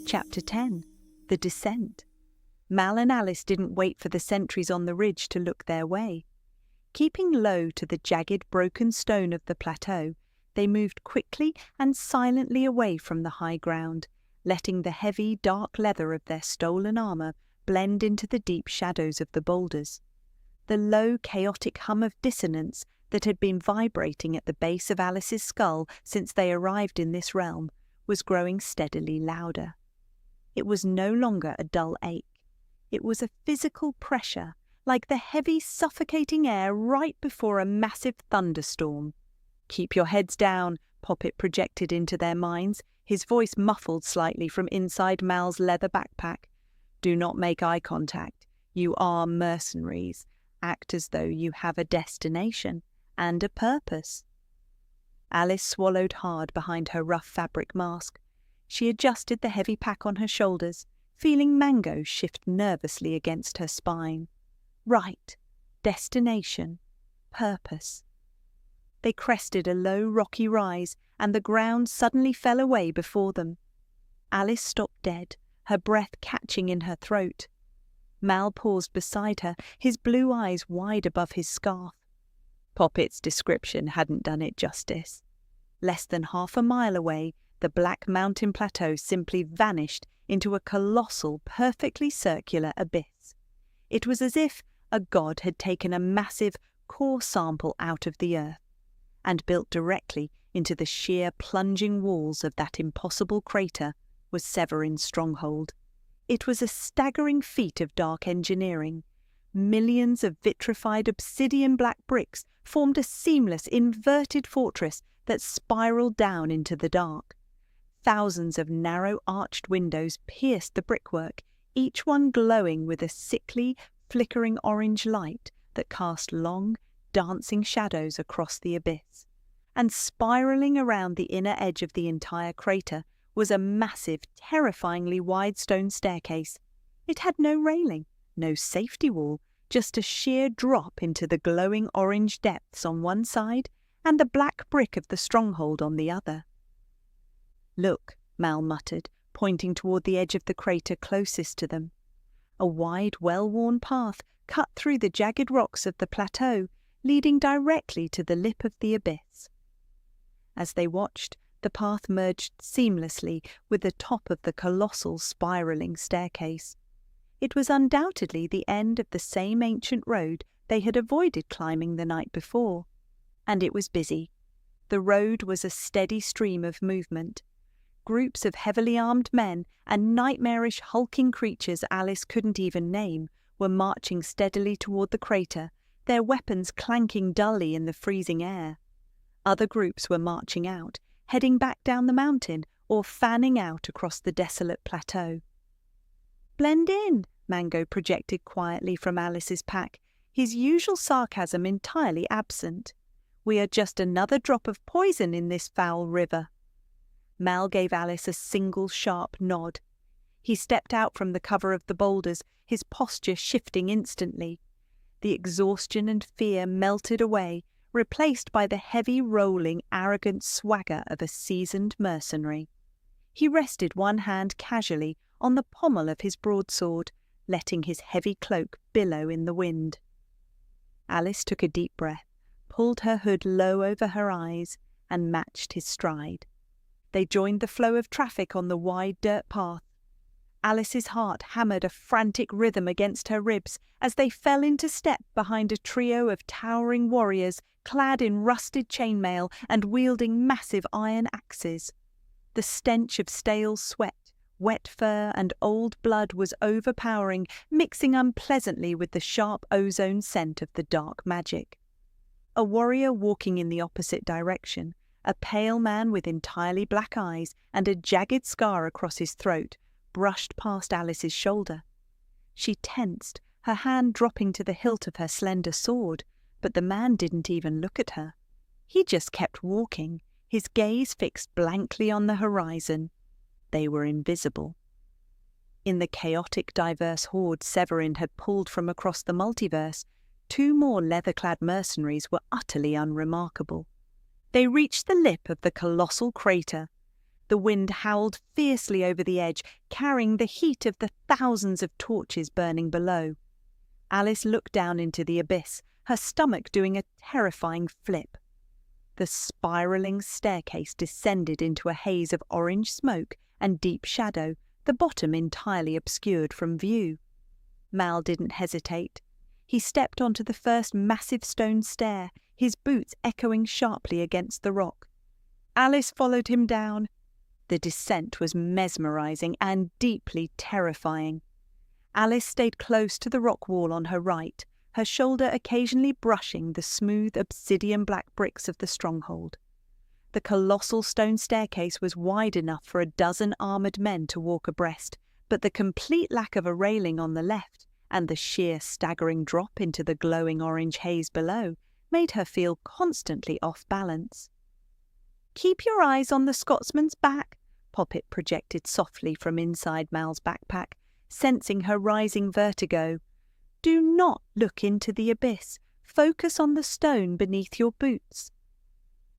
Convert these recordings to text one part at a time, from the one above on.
Chapter 10. The Descent. Mal and Alice didn't wait for the sentries on the ridge to look their way. Keeping low to the jagged, broken stone of the plateau, they moved quickly and silently away from the high ground, letting the heavy, dark leather of their stolen armor blend into the deep shadows of the boulders. The low, chaotic hum of dissonance that had been vibrating at the base of Alice's skull since they arrived in this realm was growing steadily louder. It was no longer a dull ache. It was a physical pressure, like the heavy, suffocating air right before a massive thunderstorm. "Keep your heads down," Popit projected into their minds, his voice muffled slightly from inside Mal's leather backpack. "Do not make eye contact. You are mercenaries. Act as though you have a destination and a purpose." Alice swallowed hard behind her rough fabric mask. She adjusted the heavy pack on her shoulders, feeling Mango shift nervously against her spine. Right, destination, purpose. They crested a low rocky rise, and the ground suddenly fell away before them. Alice stopped dead, her breath catching in her throat. Mal paused beside her, his blue eyes wide above his scarf. Popit's description hadn't done it justice. Less than half a mile away, the black mountain plateau simply vanished into a colossal, perfectly circular abyss. It was as if a god had taken a massive, core sample out of the earth and built directly into the sheer, plunging walls of that impossible crater was Severin's stronghold. It was a staggering feat of dark engineering. Millions of vitrified obsidian black bricks formed a seamless, inverted fortress that spiraled down into the dark. Thousands of narrow arched windows pierced the brickwork, each one glowing with a sickly, flickering orange light that cast long, dancing shadows across the abyss. And spiraling around the inner edge of the entire crater was a massive, terrifyingly wide stone staircase. It had no railing, no safety wall, just a sheer drop into the glowing orange depths on one side and the black brick of the stronghold on the other. "Look," Mal muttered, pointing toward the edge of the crater closest to them. A wide, well-worn path cut through the jagged rocks of the plateau, leading directly to the lip of the abyss. As they watched, the path merged seamlessly with the top of the colossal spiraling staircase. It was undoubtedly the end of the same ancient road they had avoided climbing the night before. And it was busy. The road was a steady stream of movement. Groups of heavily armed men and nightmarish hulking creatures Alice couldn't even name were marching steadily toward the crater, their weapons clanking dully in the freezing air. Other groups were marching out, heading back down the mountain or fanning out across the desolate plateau. "Blend in," Mango projected quietly from Alice's pack, his usual sarcasm entirely absent. "We are just another drop of poison in this foul river." Mal gave Alice a single sharp nod. He stepped out from the cover of the boulders, his posture shifting instantly. The exhaustion and fear melted away, replaced by the heavy, rolling, arrogant swagger of a seasoned mercenary. He rested one hand casually on the pommel of his broadsword, letting his heavy cloak billow in the wind. Alice took a deep breath, pulled her hood low over her eyes, and matched his stride. They joined the flow of traffic on the wide dirt path. Alice's heart hammered a frantic rhythm against her ribs as they fell into step behind a trio of towering warriors clad in rusted chainmail and wielding massive iron axes. The stench of stale sweat, wet fur, and old blood was overpowering, mixing unpleasantly with the sharp ozone scent of the dark magic. A warrior walking in the opposite direction, a pale man with entirely black eyes and a jagged scar across his throat, brushed past Alice's shoulder. She tensed, her hand dropping to the hilt of her slender sword, but the man didn't even look at her. He just kept walking, his gaze fixed blankly on the horizon. They were invisible. In the chaotic, diverse horde Severin had pulled from across the multiverse, 2 more leather-clad mercenaries were utterly unremarkable. They reached the lip of the colossal crater. The wind howled fiercely over the edge, carrying the heat of the thousands of torches burning below. Alice looked down into the abyss, her stomach doing a terrifying flip. The spiralling staircase descended into a haze of orange smoke and deep shadow, the bottom entirely obscured from view. Mal didn't hesitate. He stepped onto the first massive stone stair, his boots echoing sharply against the rock. Alice followed him down. The descent was mesmerizing and deeply terrifying. Alice stayed close to the rock wall on her right, her shoulder occasionally brushing the smooth obsidian-black bricks of the stronghold. The colossal stone staircase was wide enough for a dozen armoured men to walk abreast, but the complete lack of a railing on the left and the sheer staggering drop into the glowing orange haze below made her feel constantly off balance. "Keep your eyes on the Scotsman's back," Popit projected softly from inside Mal's backpack, sensing her rising vertigo. "Do not look into the abyss. Focus on the stone beneath your boots."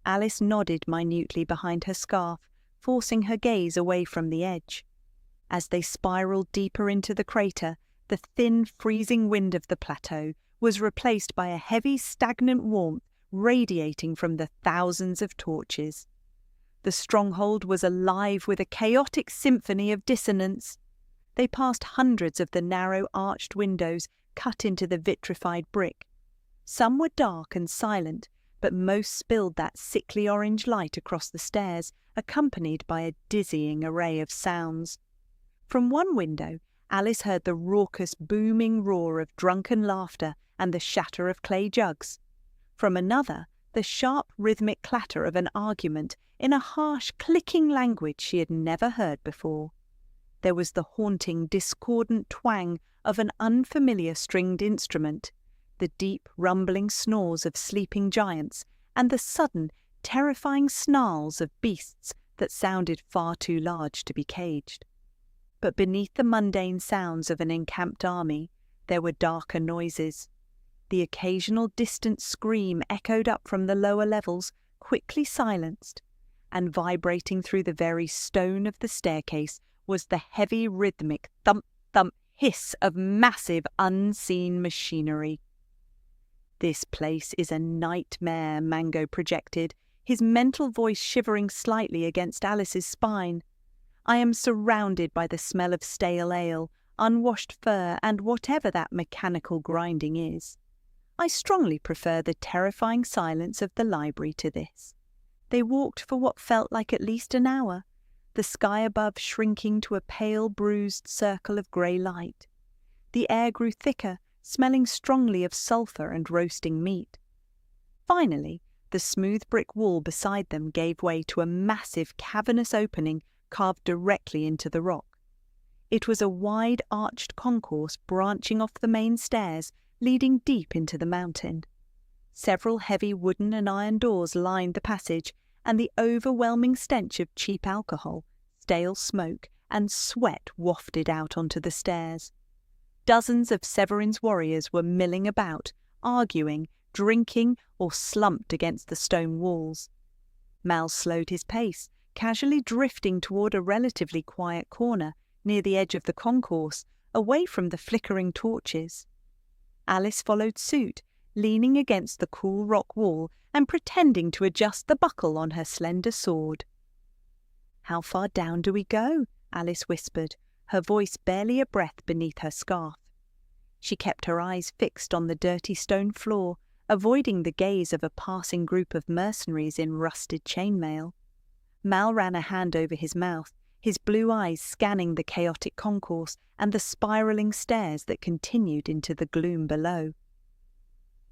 Alice nodded minutely behind her scarf, forcing her gaze away from the edge. As they spiraled deeper into the crater, the thin, freezing wind of the plateau was replaced by a heavy, stagnant warmth radiating from the thousands of torches. The stronghold was alive with a chaotic symphony of dissonance. They passed hundreds of the narrow, arched windows cut into the vitrified brick. Some were dark and silent, but most spilled that sickly orange light across the stairs, accompanied by a dizzying array of sounds. From one window, Alice heard the raucous, booming roar of drunken laughter and the shatter of clay jugs. From another, the sharp, rhythmic clatter of an argument in a harsh, clicking language she had never heard before. There was the haunting, discordant twang of an unfamiliar stringed instrument, the deep, rumbling snores of sleeping giants, and the sudden, terrifying snarls of beasts that sounded far too large to be caged. But beneath the mundane sounds of an encamped army, there were darker noises. The occasional distant scream echoed up from the lower levels, quickly silenced, and vibrating through the very stone of the staircase was the heavy, rhythmic thump-thump hiss of massive, unseen machinery. "This place is a nightmare," Mango projected, his mental voice shivering slightly against Alice's spine. "I am surrounded by the smell of stale ale, unwashed fur, and whatever that mechanical grinding is. I strongly prefer the terrifying silence of the library to this." They walked for what felt like at least an hour, the sky above shrinking to a pale, bruised circle of grey light. The air grew thicker, smelling strongly of sulphur and roasting meat. Finally, the smooth brick wall beside them gave way to a massive, cavernous opening carved directly into the rock. It was a wide, arched concourse branching off the main stairs, leading deep into the mountain. Several heavy wooden and iron doors lined the passage, and the overwhelming stench of cheap alcohol, stale smoke, and sweat wafted out onto the stairs. Dozens of Severin's warriors were milling about, arguing, drinking, or slumped against the stone walls. Mal slowed his pace, casually drifting toward a relatively quiet corner near the edge of the concourse, away from the flickering torches. Alice followed suit, leaning against the cool rock wall and pretending to adjust the buckle on her slender sword. "How far down do we go?" Alice whispered, her voice barely a breath beneath her scarf. She kept her eyes fixed on the dirty stone floor, avoiding the gaze of a passing group of mercenaries in rusted chainmail. Mal ran a hand over his mouth, his blue eyes scanning the chaotic concourse and the spiralling stairs that continued into the gloom below.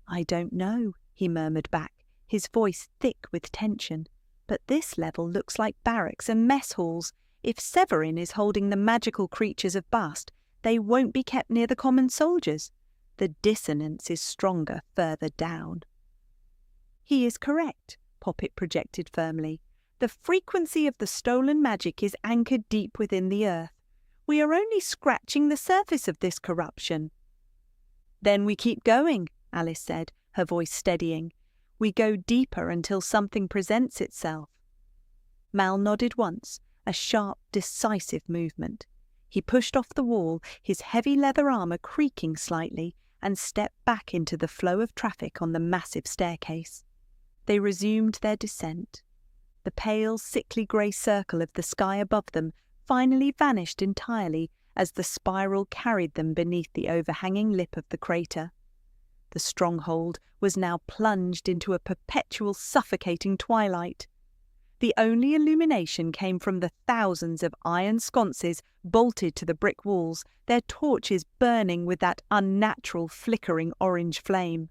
"I don't know," he murmured back, his voice thick with tension. "But this level looks like barracks and mess halls. If Severin is holding the magical creatures of Bast, they won't be kept near the common soldiers. The dissonance is stronger further down. He is correct, Popit projected firmly. The frequency of the stolen magic is anchored deep within the earth. We are only scratching the surface of this corruption. Then we keep going, Alice said, her voice steadying. We go deeper until something presents itself. Mal nodded once, a sharp, decisive movement. He pushed off the wall, his heavy leather armour creaking slightly, and stepped back into the flow of traffic on the massive staircase. They resumed their descent. The pale, sickly grey circle of the sky above them finally vanished entirely as the spiral carried them beneath the overhanging lip of the crater. The stronghold was now plunged into a perpetual suffocating twilight. The only illumination came from the thousands of iron sconces bolted to the brick walls, their torches burning with that unnatural flickering orange flame.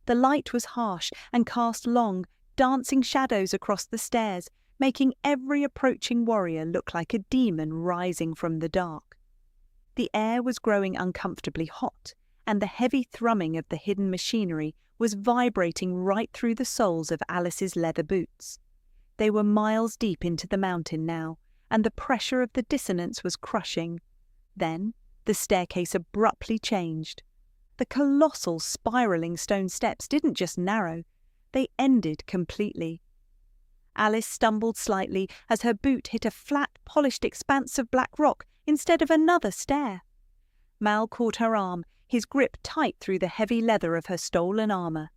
The light was harsh and cast long, dancing shadows across the stairs, making every approaching warrior look like a demon rising from the dark. The air was growing uncomfortably hot, and the heavy thrumming of the hidden machinery was vibrating right through the soles of Alice's leather boots. They were miles deep into the mountain now, and the pressure of the dissonance was crushing. Then the staircase abruptly changed. The colossal spiralling stone steps didn't just narrow, they ended completely. Alice stumbled slightly as her boot hit a flat, polished expanse of black rock instead of another stair. Mal caught her arm, his grip tight through the heavy leather of her stolen armour.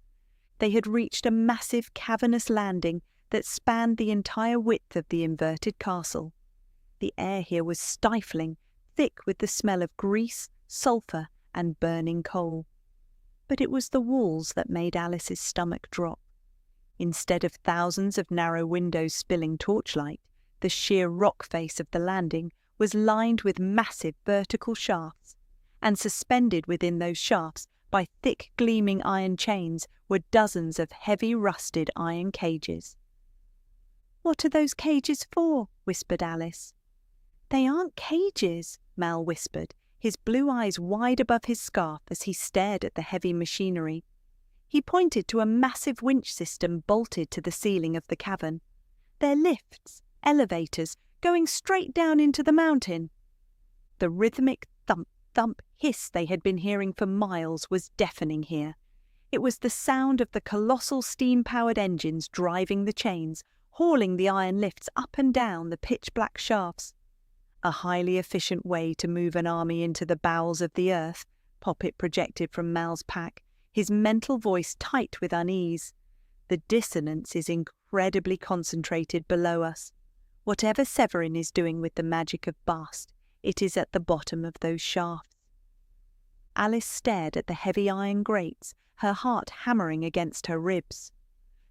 They had reached a massive cavernous landing that spanned the entire width of the inverted castle. The air here was stifling, thick with the smell of grease, sulphur, and burning coal. But it was the walls that made Alice's stomach drop. Instead of thousands of narrow windows spilling torchlight, the sheer rock face of the landing was lined with massive vertical shafts, and suspended within those shafts by thick gleaming iron chains were dozens of heavy rusted iron cages. "What are those cages for?" whispered Alice. "They aren't cages," Mal whispered, his blue eyes wide above his scarf as he stared at the heavy machinery. He pointed to a massive winch system bolted to the ceiling of the cavern. "They're lifts, elevators, going straight down into the mountain." The rhythmic thump-thump hiss they had been hearing for miles was deafening here. It was the sound of the colossal steam-powered engines driving the chains, hauling the iron lifts up and down the pitch-black shafts. A highly efficient way to move an army into the bowels of the earth, Popit projected from Mal's pack, his mental voice tight with unease. The dissonance is incredibly concentrated below us. Whatever Severin is doing with the magic of Bast, it is at the bottom of those shafts. Alice stared at the heavy iron grates, her heart hammering against her ribs.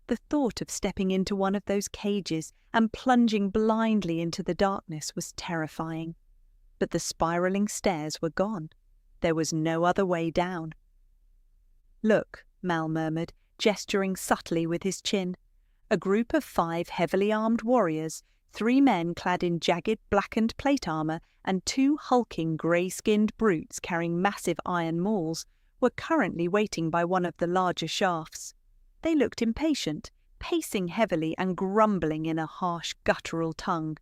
The thought of stepping into one of those cages and plunging blindly into the darkness was terrifying. But the spiralling stairs were gone. There was no other way down. "Look," Mal murmured, gesturing subtly with his chin. A group of 5 heavily armed warriors, 3 men clad in jagged blackened plate armour and 2 hulking grey-skinned brutes carrying massive iron mauls, were currently waiting by one of the larger shafts. They looked impatient, pacing heavily and grumbling in a harsh, guttural tongue.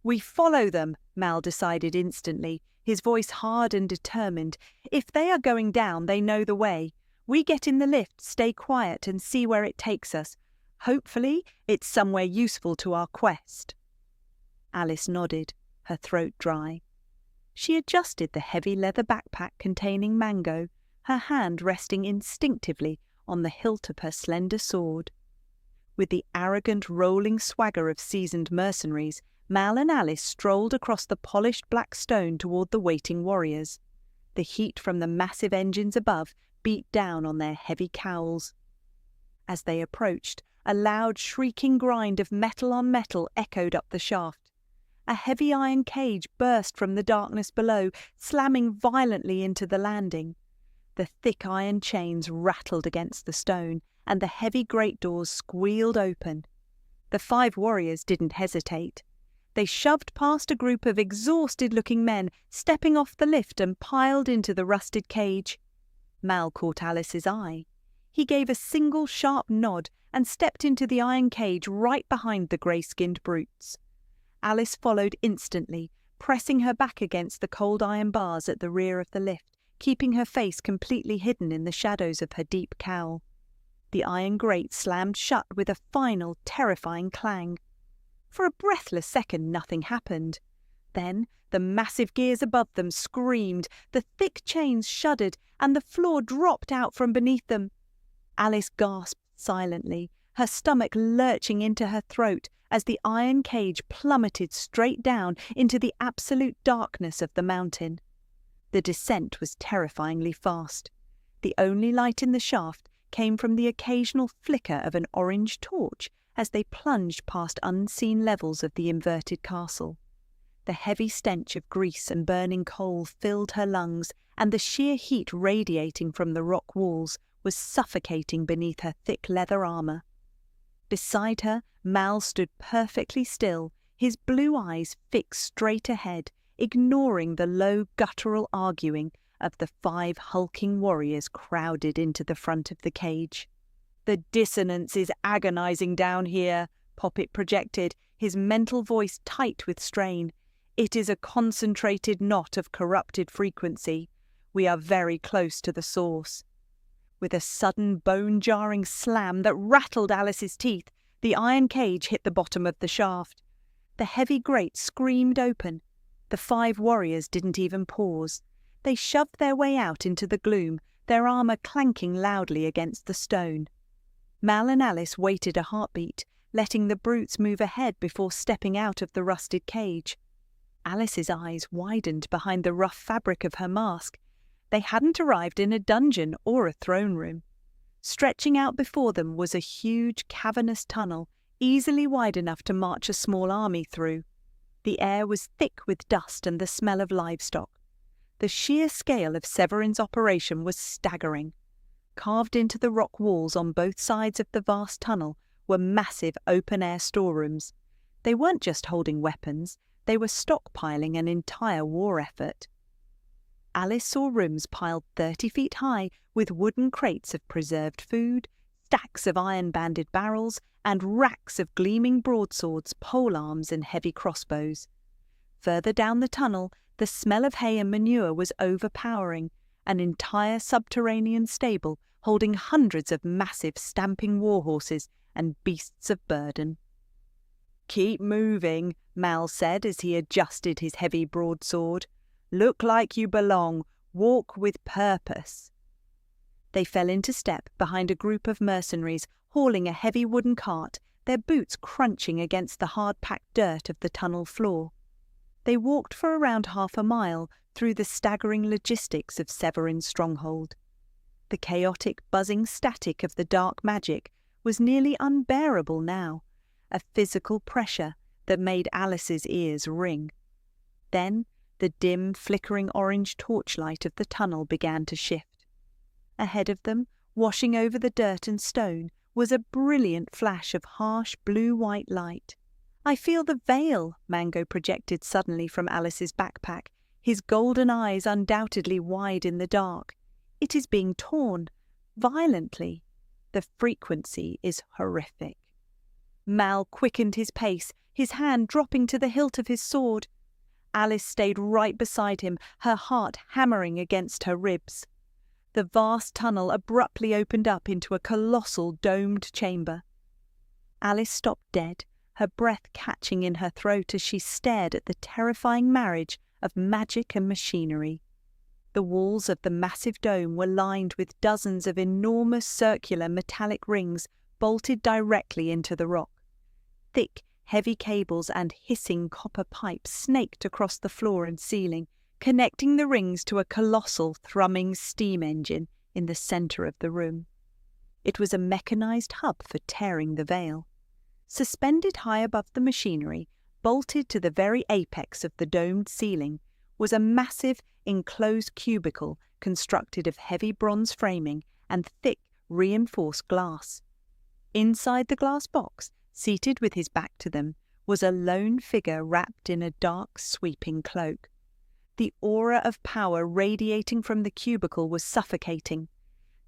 "We follow them," Mal decided instantly, his voice hard and determined. "If they are going down, they know the way. We get in the lift, stay quiet, and see where it takes us. Hopefully, it's somewhere useful to our quest." Alice nodded, her throat dry. She adjusted the heavy leather backpack containing Mango, her hand resting instinctively on the hilt of her slender sword. With the arrogant, rolling swagger of seasoned mercenaries, Mal and Alice strolled across the polished black stone toward the waiting warriors. The heat from the massive engines above beat down on their heavy cowls. As they approached, a loud, shrieking grind of metal on metal echoed up the shaft. A heavy iron cage burst from the darkness below, slamming violently into the landing. The thick iron chains rattled against the stone, and the heavy great doors squealed open. The 5 warriors didn't hesitate. They shoved past a group of exhausted-looking men, stepping off the lift and piled into the rusted cage. Mal caught Alice's eye. He gave a single sharp nod and stepped into the iron cage right behind the grey-skinned brutes. Alice followed instantly, pressing her back against the cold iron bars at the rear of the lift, keeping her face completely hidden in the shadows of her deep cowl. The iron grate slammed shut with a final, terrifying clang. For a breathless second, nothing happened. Then the massive gears above them screamed, the thick chains shuddered, and the floor dropped out from beneath them. Alice gasped silently, her stomach lurching into her throat as the iron cage plummeted straight down into the absolute darkness of the mountain. The descent was terrifyingly fast. The only light in the shaft came from the occasional flicker of an orange torch as they plunged past unseen levels of the inverted castle. The heavy stench of grease and burning coal filled her lungs, and the sheer heat radiating from the rock walls was suffocating beneath her thick leather armour. Beside her, Mal stood perfectly still, his blue eyes fixed straight ahead, ignoring the low guttural arguing of the 5 hulking warriors crowded into the front of the cage. "The dissonance is agonizing down here," Popit projected, his mental voice tight with strain. "It is a concentrated knot of corrupted frequency. We are very close to the source." With a sudden bone-jarring slam that rattled Alice's teeth, the iron cage hit the bottom of the shaft. The heavy grate screamed open. The 5 warriors didn't even pause. They shoved their way out into the gloom, their armour clanking loudly against the stone. Mal and Alice waited a heartbeat, letting the brutes move ahead before stepping out of the rusted cage. Alice's eyes widened behind the rough fabric of her mask. They hadn't arrived in a dungeon or a throne room. Stretching out before them was a huge cavernous tunnel, easily wide enough to march a small army through. The air was thick with dust and the smell of livestock. The sheer scale of Severin's operation was staggering. Carved into the rock walls on both sides of the vast tunnel were massive open-air storerooms. They weren't just holding weapons, they were stockpiling an entire war effort. Alice saw rooms piled 30 feet high with wooden crates of preserved food, stacks of iron-banded barrels, and racks of gleaming broadswords, polearms, and heavy crossbows. Further down the tunnel, the smell of hay and manure was overpowering, an entire subterranean stable holding hundreds of massive stamping war horses and beasts of burden. "Keep moving," Mal said as he adjusted his heavy broadsword. "Look like you belong. Walk with purpose." They fell into step behind a group of mercenaries hauling a heavy wooden cart, their boots crunching against the hard-packed dirt of the tunnel floor. They walked for around half a mile through the staggering logistics of Severin's stronghold. The chaotic, buzzing static of the dark magic was nearly unbearable now, a physical pressure that made Alice's ears ring. Then the dim, flickering orange torchlight of the tunnel began to shift. Ahead of them, washing over the dirt and stone, was a brilliant flash of harsh blue-white light. "I feel the veil," Mango projected suddenly from Alice's backpack, his golden eyes undoubtedly wide in the dark. "It is being torn, violently. The frequency is horrific." Mal quickened his pace, his hand dropping to the hilt of his sword. Alice stayed right beside him, her heart hammering against her ribs. The vast tunnel abruptly opened up into a colossal domed chamber. Alice stopped dead, her breath catching in her throat as she stared at the terrifying marriage of magic and machinery. The walls of the massive dome were lined with dozens of enormous circular metallic rings bolted directly into the rock. Thick, heavy cables and hissing copper pipes snaked across the floor and ceiling, connecting the rings to a colossal thrumming steam engine in the centre of the room. It was a mechanized hub for tearing the veil. Suspended high above the machinery, bolted to the very apex of the domed ceiling, was a massive, enclosed cubicle constructed of heavy bronze framing and thick, reinforced glass. Inside the glass box, seated with his back to them, was a lone figure wrapped in a dark, sweeping cloak. The aura of power radiating from the cubicle was suffocating.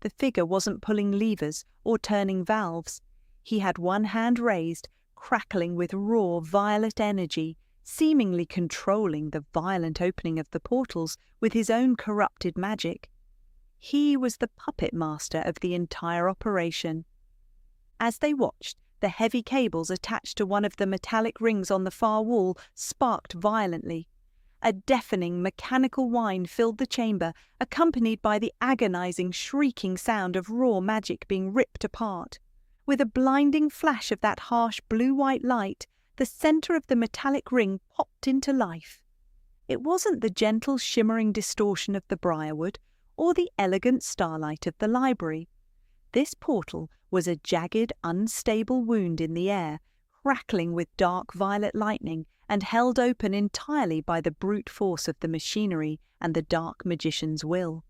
The figure wasn't pulling levers or turning valves. He had one hand raised, crackling with raw, violet energy, seemingly controlling the violent opening of the portals with his own corrupted magic. He was the puppet master of the entire operation. As they watched, the heavy cables attached to one of the metallic rings on the far wall sparked violently. A deafening mechanical whine filled the chamber, accompanied by the agonizing, shrieking sound of raw magic being ripped apart. With a blinding flash of that harsh blue-white light, the center of the metallic ring popped into life. It wasn't the gentle, shimmering distortion of the briarwood or the elegant starlight of the library. This portal was a jagged, unstable wound in the air, crackling with dark violet lightning and held open entirely by the brute force of the machinery and the dark magician's will.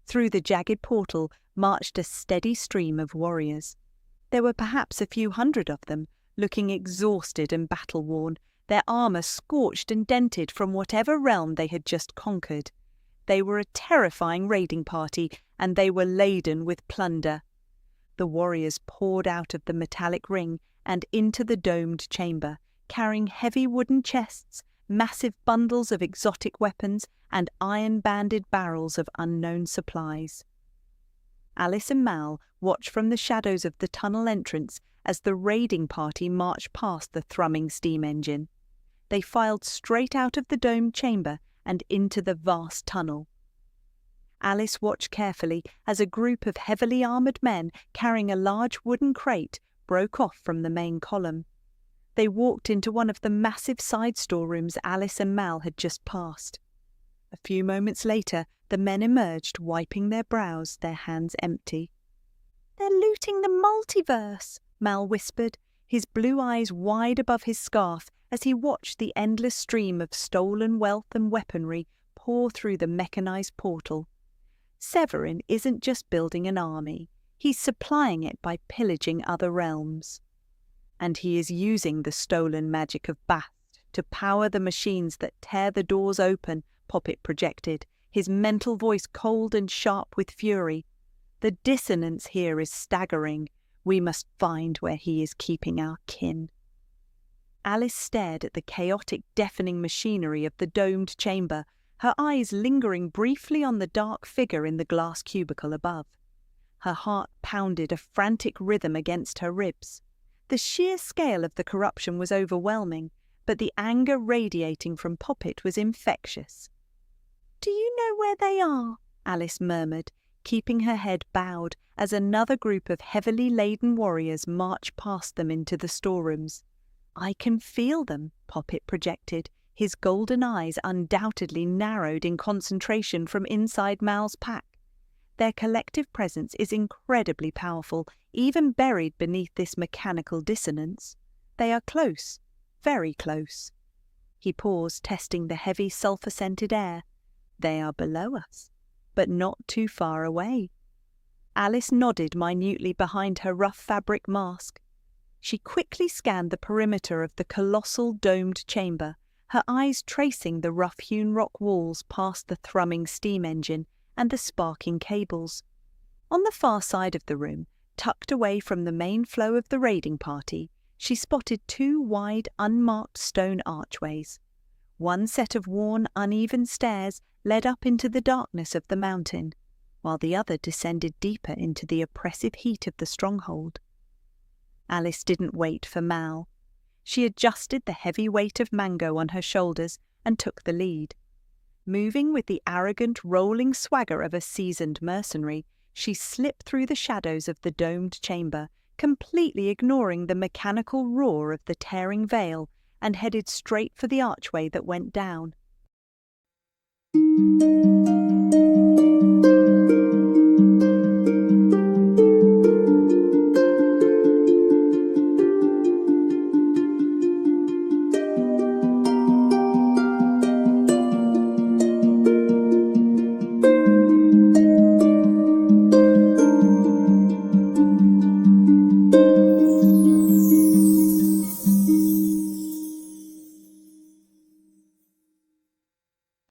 Through the jagged portal marched a steady stream of warriors. There were perhaps a few hundred of them, looking exhausted and battle-worn, their armor scorched and dented from whatever realm they had just conquered. They were a terrifying raiding party, and they were laden with plunder. The warriors poured out of the metallic ring and into the domed chamber, carrying heavy wooden chests, massive bundles of exotic weapons, and iron-banded barrels of unknown supplies. Alice and Mal watched from the shadows of the tunnel entrance as the raiding party marched past the thrumming steam engine. They filed straight out of the domed chamber and into the vast tunnel. Alice watched carefully as a group of heavily armoured men carrying a large wooden crate broke off from the main column. They walked into one of the massive side storerooms Alice and Mal had just passed. A few moments later, the men emerged, wiping their brows, their hands empty. "They're looting the multiverse," Mal whispered, his blue eyes wide above his scarf as he watched the endless stream of stolen wealth and weaponry pour through the mechanized portal. Severin isn't just building an army, he's supplying it by pillaging other realms. And he is using the stolen magic of Bast to power the machines that tear the doors open, Popit projected, his mental voice cold and sharp with fury. The dissonance here is staggering. We must find where he is keeping our kin. Alice stared at the chaotic, deafening machinery of the domed chamber, her eyes lingering briefly on the dark figure in the glass cubicle above. Her heart pounded a frantic rhythm against her ribs. The sheer scale of the corruption was overwhelming, but the anger radiating from Popit was infectious. "Do you know where they are?" Alice murmured, keeping her head bowed as another group of heavily laden warriors marched past them into the storerooms. "I can feel them," Popit projected, his golden eyes undoubtedly narrowed in concentration from inside Mal's pack. Their collective presence is incredibly powerful, even buried beneath this mechanical dissonance. They are close, very close. He paused, testing the heavy sulphur-scented air. They are below us, but not too far away. Alice nodded minutely behind her rough fabric mask. She quickly scanned the perimeter of the colossal domed chamber, her eyes tracing the rough-hewn rock walls past the thrumming steam engine and the sparking cables. On the far side of the room, tucked away from the main flow of the raiding party, she spotted two wide, unmarked stone archways. One set of worn, uneven stairs led up into the darkness of the mountain, while the other descended deeper into the oppressive heat of the stronghold. Alice didn't wait for Mal. She adjusted the heavy weight of Mango on her shoulders and took the lead. Moving with the arrogant, rolling swagger of a seasoned mercenary, she slipped through the shadows of the domed chamber, completely ignoring the mechanical roar of the tearing veil, and headed straight for the archway that went down.